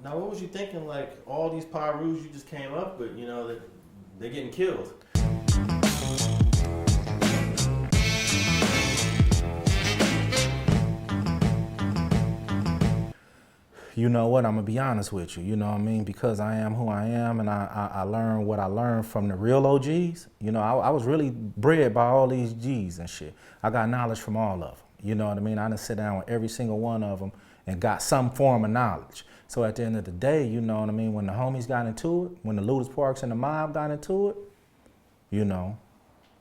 Now, what was you thinking? Like all these Pyrus you just came up with, you know, that they're getting killed. You know what, I'm gonna be honest with you, you know what I mean? Because I am who I am and I learned what I learned from the real OGs. You know, I was really bred by all these G's and shit. I got knowledge from all of them, you know what I mean? I done sit down with every single one of them and got some form of knowledge. So at the end of the day, you know what I mean, when the homies got into it, when the Looters Parks and the mob got into it, you know,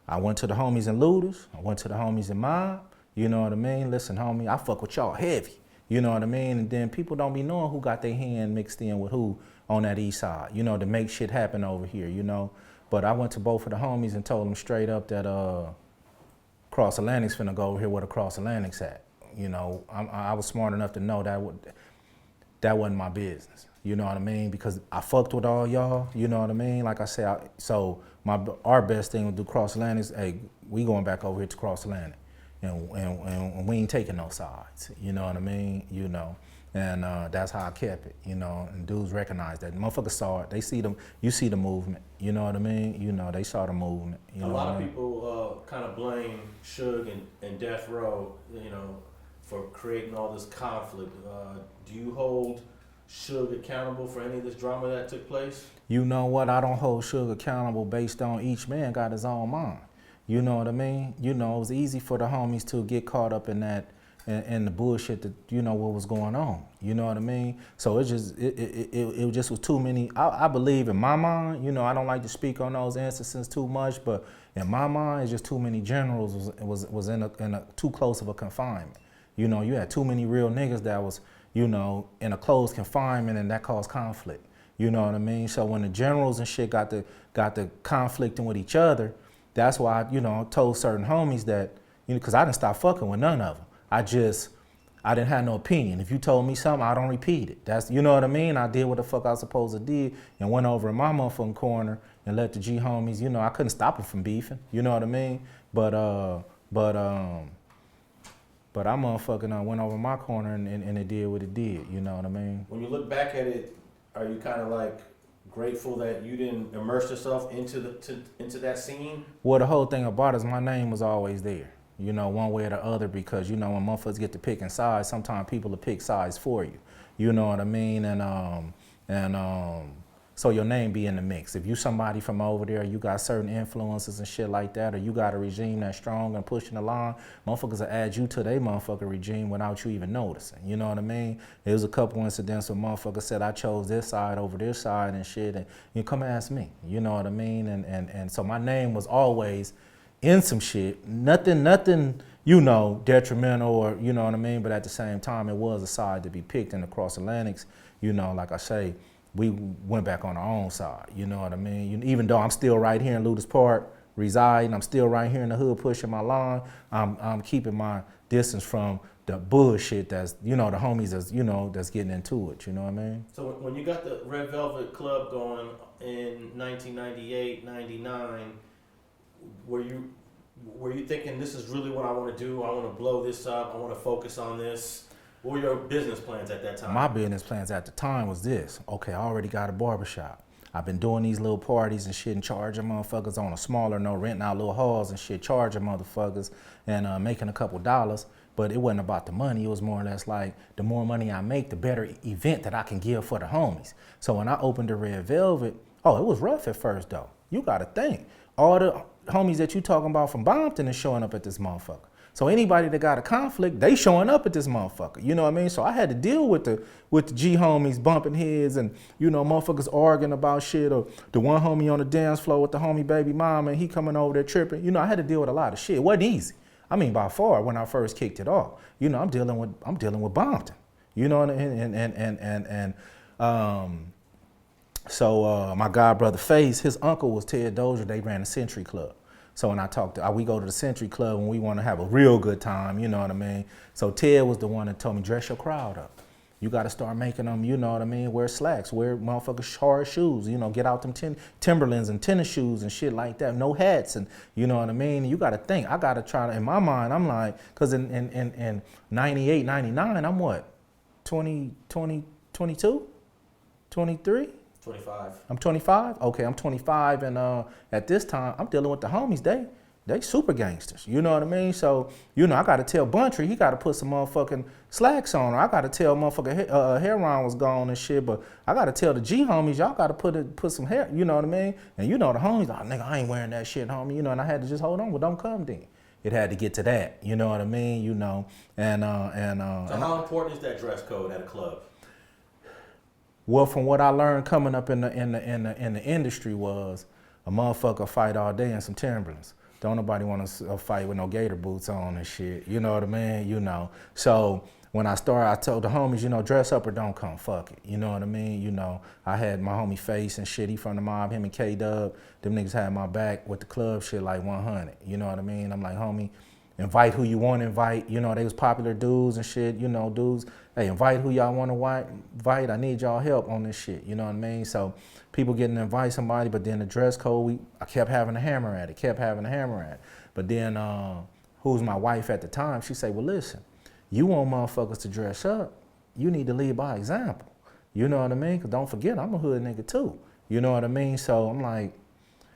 I went to the homies and Looters, I went to the homies and mob, you know what I mean? Listen, homie, I fuck with y'all heavy. You know what I mean? And then people don't be knowing who got their hand mixed in with who on that east side, you know, to make shit happen over here, you know. But I went to both of the homies and told them straight up that Cross Atlantic's finna go over here where the Cross Atlantic's at. You know, I was smart enough to know that wasn't my business. You know what I mean? Because I fucked with all y'all, you know what I mean? Like I said, so our best thing to do Cross Atlantic's, hey, we going back over here to Cross Atlantic. And we ain't taking no sides, you know what I mean? You know, and that's how I kept it, you know, and dudes recognize that. Motherfuckers saw it, they see them, you see the movement, you know what I mean? You know, they saw the movement. You know a lot of people kind of blame Suge and Death Row, you know, for creating all this conflict. Do you hold Suge accountable for any of this drama that took place? You know what, I don't hold Suge accountable based on each man got his own mind. You know what I mean? You know, it was easy for the homies to get caught up in that, in the bullshit that, you know, what was going on. You know what I mean? So it just was too many. I believe in my mind, you know, I don't like to speak on those instances too much, but in my mind, it's just too many generals was in a too close of a confinement. You know, you had too many real niggas that was, you know, in a closed confinement, and that caused conflict. You know what I mean? So when the generals and shit got the conflicting with each other, that's why I, you know, told certain homies that, you know, because I didn't stop fucking with none of them. I didn't have no opinion. If you told me something, I don't repeat it. That's, you know what I mean? I did what the fuck I was supposed to do and went over in my motherfucking corner and let the G homies, you know, I couldn't stop them from beefing. You know what I mean? But I motherfucking went over my corner and it did what it did. You know what I mean? When you look back at it, are you kind of like grateful that you didn't immerse yourself into that scene? Well, the whole thing about it is my name was always there, you know, one way or the other, because, you know, when motherfuckers get to picking sides, sometimes people will pick sides for you. You know what I mean? And so your name be in the mix. If you somebody from over there, you got certain influences and shit like that, or you got a regime that's strong and pushing the line, motherfuckers will add you to their motherfucking regime without you even noticing. You know what I mean? There was a couple incidents where motherfuckers said I chose this side over this side and shit, and you come ask me. You know what I mean? And so my name was always in some shit. Nothing, you know, detrimental or, you know what I mean? But at the same time, it was a side to be picked in the Cross Atlantics. You know, like I say, we went back on our own side, you know what I mean? Even though I'm still right here in Looters Park, residing, I'm still right here in the hood pushing my line, I'm keeping my distance from the bullshit that's, you know, the homies that's, you know, that's getting into it, you know what I mean? So when you got the Red Velvet Club going in 1998, 99, were you thinking this is really what I want to do? I want to blow this up, I want to focus on this? What were your business plans at that time? My business plans at the time was this. Okay, I already got a barbershop. I've been doing these little parties and shit and charging motherfuckers on a smaller note, renting out little halls and shit, charging motherfuckers and making a couple dollars. But it wasn't about the money. It was more or less like the more money I make, the better event that I can give for the homies. So when I opened the Red Velvet, oh, it was rough at first though. You gotta think. All the homies that you talking about from Bompton is showing up at this motherfucker. So anybody that got a conflict, they showing up at this motherfucker. You know what I mean? So I had to deal with the G homies bumping heads and, you know, motherfuckers arguing about shit, or the one homie on the dance floor with the homie baby mama and he coming over there tripping. You know, I had to deal with a lot of shit. It wasn't easy. I mean, by far when I first kicked it off. You know, I'm dealing with Bompton. You know, so my god brother Face, his uncle was Ted Dozier. They ran a Century Club. So when I talked to, we go to the Century Club and we want to have a real good time, you know what I mean? So Ted was the one that told me, dress your crowd up. You got to start making them, you know what I mean, wear slacks, wear motherfuckers hard shoes, you know, get out them Timberlands and tennis shoes and shit like that, no hats, and you know what I mean? You got to think, I got to try to, in my mind, I'm like, because in 98, 99, I'm what, 22? 23? 25. I'm 25? Okay, I'm 25, and at this time, I'm dealing with the homies. They super gangsters, you know what I mean? So, you know, I got to tell Buntry, he got to put some motherfucking slacks on her. I got to tell motherfucker Heron was gone and shit, but I got to tell the G homies, y'all got to put some hair, you know what I mean? And you know the homies, oh, nigga, I ain't wearing that shit, homie, you know, and I had to just hold on, well, don't come then. It had to get to that, you know what I mean? You know, So how important is that dress code at a club? Well, from what I learned coming up in the industry was a motherfucker fight all day in some Timberlands. Don't nobody want to fight with no gator boots on and shit. You know what I mean? You know. So when I started, I told the homies, you know, dress up or don't come. Fuck it. You know what I mean? You know, I had my homie Face and shit. He from the mob. Him and K-Dub. Them niggas had my back with the club shit like 100. You know what I mean? I'm like, homie, invite who you want to invite. You know, they was popular dudes and shit. You know, dudes. Hey, invite who y'all want to invite. I need y'all help on this shit. You know what I mean? So people getting to invite somebody, but then the dress code, I kept having a hammer at it, But then, who's my wife at the time, she said, well, listen, you want motherfuckers to dress up, you need to lead by example. You know what I mean? Because don't forget, I'm a hood nigga too. You know what I mean? So I'm like,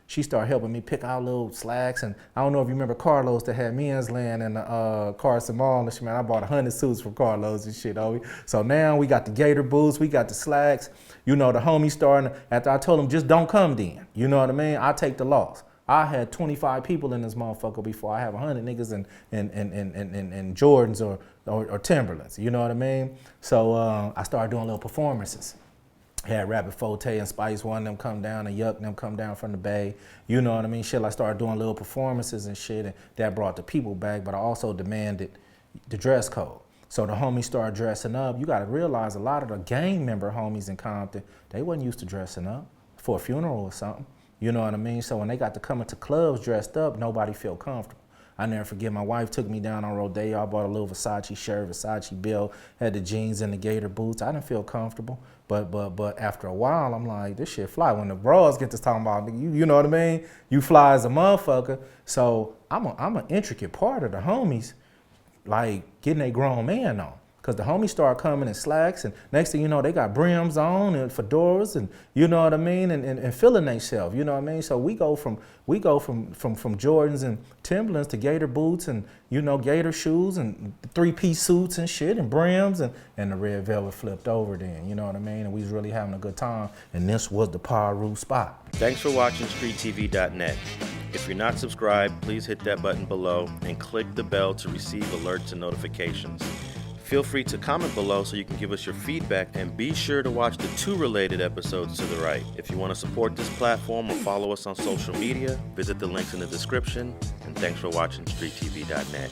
she started helping me pick out little slacks. And I don't know if you remember Carlos that had men's land in the Carson Mall and shit, man. I bought 100 suits from Carlos and shit, homie. So now we got the gator boots, we got the slacks. You know, the homie starting, after I told him, just don't come then. You know what I mean? I take the loss. I had 25 people in this motherfucker before I have 100 niggas in Jordans or Timberlands. You know what I mean? So I started doing little performances. Had Rapid Forte and Spice One them come down and Yuck them come down from the Bay. You know what I mean? Shit, I started doing little performances and shit, and that brought the people back, but I also demanded the dress code. So the homies started dressing up. You gotta realize a lot of the gang member homies in Compton, they wasn't used to dressing up for a funeral or something. You know what I mean? So when they got to come into clubs dressed up, nobody felt comfortable. I never forget, my wife took me down on Rodeo. I bought a little Versace shirt, Versace belt, had the jeans and the gator boots. I didn't feel comfortable. But after a while, I'm like, this shit fly. When the bros get to talking about, you know what I mean? You fly as a motherfucker. So I'm an intricate part of the homies, like getting a grown man on. Because the homies start coming in slacks, and next thing you know, they got brims on and fedoras, and you know what I mean, and feeling themselves, you know what I mean. So we go from Jordans and Timberlands to gator boots and gator shoes and 3-piece suits and shit and brims, and the red velvet flipped over then, you know what I mean. And we was really having a good time, and this was the Paru spot. Thanks for watching StreetTV.net. If you're not subscribed, please hit that button below and click the bell to receive alerts and notifications. Feel free to comment below so you can give us your feedback, and be sure to watch the 2 related episodes to the right. If you want to support this platform or follow us on social media, visit the links in the description, and thanks for watching StreetTV.net.